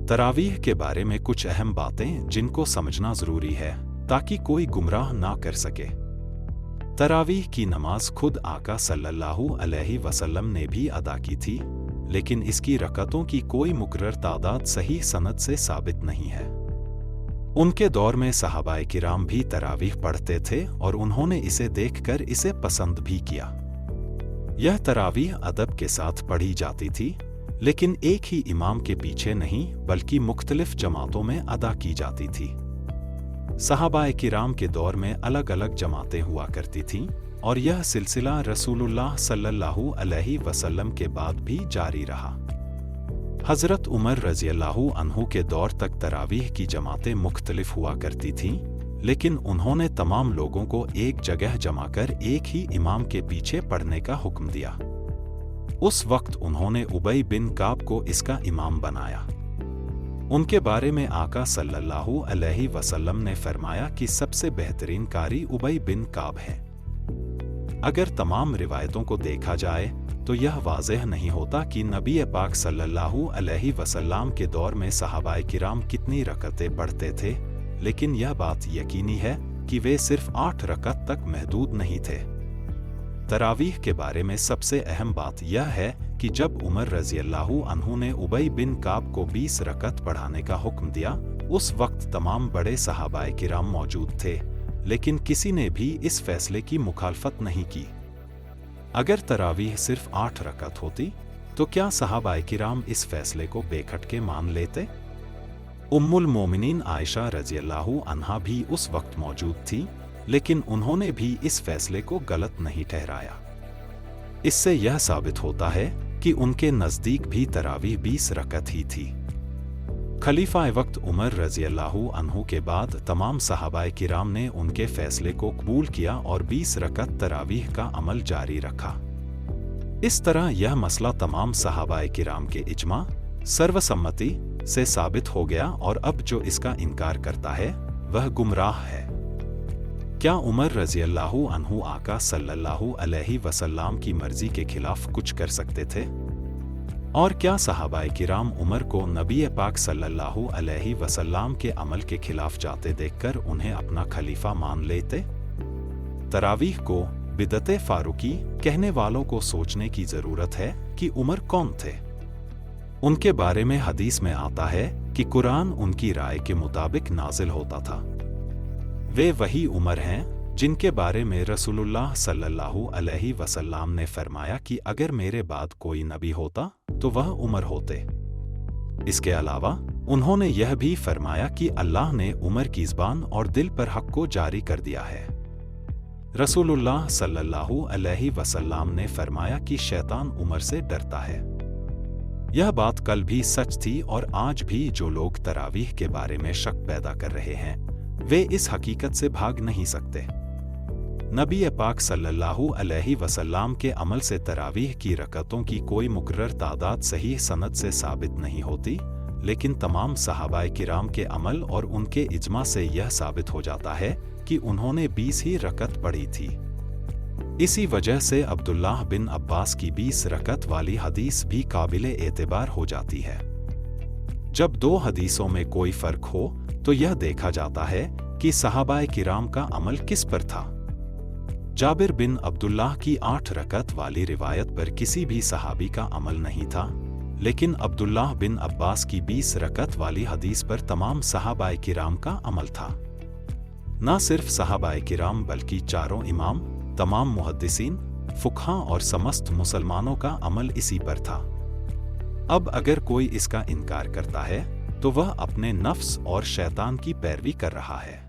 तरावीह के बारे में कुछ अहम बातें जिनको समझना जरूरी है ताकि कोई गुमराह ना कर सके। तरावीह की नमाज खुद आका सल्लल्लाहु अलैहि वसल्लम ने भी अदा की थी, लेकिन इसकी रकअतों की कोई मुकर्रर तादाद सही सनद से साबित नहीं है। उनके दौर में सहाबाए किराम भी तरावीह पढ़ते थे और उन्होंने इसे देखकर इसे पसंद भी किया। यह तरावीह अदब के साथ पढ़ी जाती थी, लेकिन एक ही इमाम के पीछे नहीं बल्कि मुख्तलिफ जमातों में अदा की जाती थी। सहाबाए किराम के दौर में अलग अलग जमातें हुआ करती थीं और यह सिलसिला रसूलुल्लाह सल्लल्लाहु अलैहि वसल्लम के बाद भी जारी रहा। हज़रत उमर रज़ियल्लाहु अन्हु के दौर तक तरावीह की जमातें मुख्तलिफ हुआ करती थीं, लेकिन उन्होंने तमाम लोगों को एक जगह जमा कर एक ही इमाम के पीछे पढ़ने का हुक्म दिया। उस वक्त उन्होंने उबई बिन काब को इसका इमाम बनाया। उनके बारे में आका सल्लल्लाहु अलैहि वसल्लम ने फरमाया कि सबसे बेहतरीन कारी उबई बिन काब है। अगर तमाम रिवायतों को देखा जाए तो यह वाज़ेह नहीं होता कि नबी पाक सल्लल्लाहु अलैहि वसल्लम के दौर में सहाबाए किराम कितनी रकअतें पढ़ते थे, लेकिन यह बात यकीनी है कि वे सिर्फ 8 रकअत तक महदूद नहीं थे। तरावीह के बारे में सबसे अहम बात यह है कि जब उमर रज़ियल्लाहु अन्हु ने उबई बिन काब को 20 रकअत पढ़ाने का हुक्म दिया, उस वक्त तमाम बड़े सहाबाए किराम मौजूद थे, लेकिन किसी ने भी इस फैसले की मुखालफत नहीं की। अगर तरावीह सिर्फ 8 रकअत होती तो क्या सहाबाए किराम इस फैसले को बेखटके मान लेते? उम्मुल मोमिनीन आयशा रज़ियल्लाहु अन्हा भी उस वक्त मौजूद थी, लेकिन उन्होंने भी इस फैसले को गलत नहीं ठहराया। इससे यह साबित होता है कि उनके नज़दीक भी तरावीह 20 रकअत ही थी। खलीफा वक्त उमर रज़ियल्लाहु अन्हु के बाद तमाम सहाबाए किराम ने उनके फैसले को कबूल किया और 20 रकअत तरावीह का अमल जारी रखा। इस तरह यह मसला तमाम सहाबाए किराम के इज्मा सर्वसम्मति से साबित हो गया और अब जो इसका इनकार करता है वह गुमराह है। क्या उमर रज़ियल्लाहु अन्हु आका सल्लल्लाहु अलैहि वसल्लम की मर्जी के खिलाफ कुछ कर सकते थे? और क्या सहाबाए किराम उमर को नबी पाक सल्लल्लाहु अलैहि वसल्लम के अमल के खिलाफ जाते देखकर उन्हें अपना खलीफा मान लेते? तरावीह को बिदअत फारूकी कहने वालों को सोचने की जरूरत है कि उमर कौन थे। उनके बारे में हदीस में आता है कि कुरान उनकी राय के मुताबिक नाजिल होता था। वे वही उमर हैं जिनके बारे में रसूलुल्लाह सल्लल्लाहु अलैहि वसल्लम ने फरमाया कि अगर मेरे बाद कोई नबी होता तो वह उमर होते। इसके अलावा उन्होंने यह भी फरमाया कि अल्लाह ने उमर की ज़बान और दिल पर हक को जारी कर दिया है। रसूलुल्लाह सल्लल्लाहु अलैहि वसल्लम ने फरमाया कि शैतान उमर से डरता है। यह बात कल भी सच थी और आज भी जो लोग तरावीह के बारे में शक पैदा कर रहे हैं वे इस हकीकत से भाग नहीं सकते। नबी पाक सल्लल्लाहु अलैहि वसल्लम के अमल से तरावीह की रकअतों की कोई मुकर्रर तादाद सही सनद से साबित नहीं होती, लेकिन तमाम सहाबाए किराम के अमल और उनके इज्मा से यह साबित हो जाता है कि उन्होंने 20 ही रकअत पढ़ी थी। इसी वजह से अब्दुल्लाह बिन अब्बास की 20 रकअत वाली हदीस भी काबिले एतबार हो जाती है। जब 2 हदीसों में कोई फर्क हो तो यह देखा जाता है कि सहाबाए किराम का अमल किस पर था। जाबिर बिन अब्दुल्लाह की 8 रकअत वाली रिवायत पर किसी भी सहाबी का अमल नहीं था, लेकिन अब्दुल्लाह बिन अब्बास की 20 रकअत वाली हदीस पर तमाम सहाबाए किराम का अमल था। न सिर्फ सहाबाए किराम बल्कि चारों इमाम, तमाम मुहद्दिसीन, फुकहा और समस्त मुसलमानों का अमल इसी पर था। अब अगर कोई इसका इनकार करता है तो वह अपने नफ्स और शैतान की पैरवी कर रहा है।